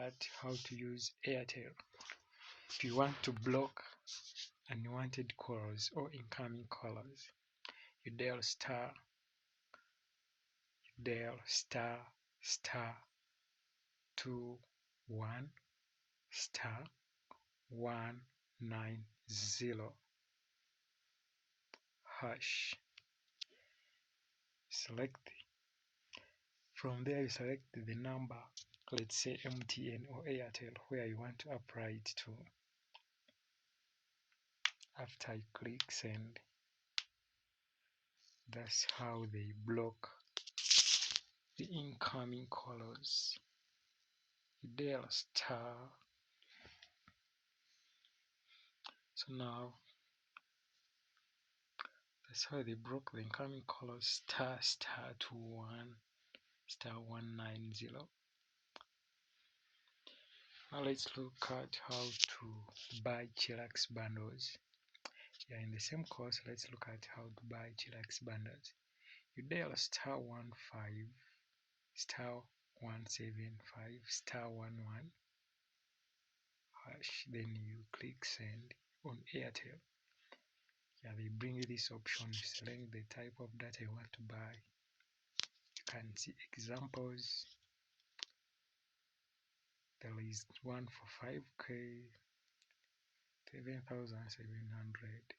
at how to use Airtel. If you want to block unwanted calls or incoming callers, you dial star star 21 star 190 hash. From there you select the number, let's say MTN or Airtel, where you want to apply it to. After you click send, that's how they block the incoming callers. You dial star. So now that's how they block the incoming callers. Star 21 star 190. Now let's look at how to buy chillax bundles. Yeah, in the same course, let's look at how to buy chillax bundles. You dial star 15 star 175 star 11 hash, then you click send on Airtel. Yeah, they bring you this option. You select the type of data you want to buy. You can see examples. There is one for 5k, 7,700.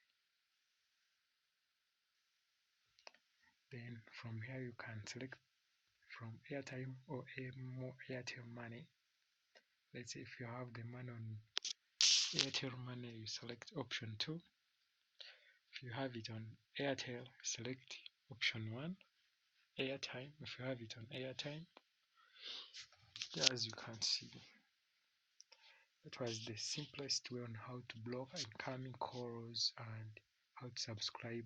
Then from here you can select from airtime or more Airtel money. Let's say if you have the money on Airtel money, you select option 2. If you have it on Airtel, select option 1, airtime. If you have it on airtime, as you can see, that was the simplest way on how to block incoming calls and how to subscribe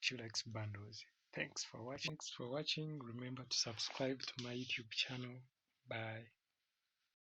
chillax bundles. Thanks for watching. Remember to subscribe to my YouTube channel. Bye.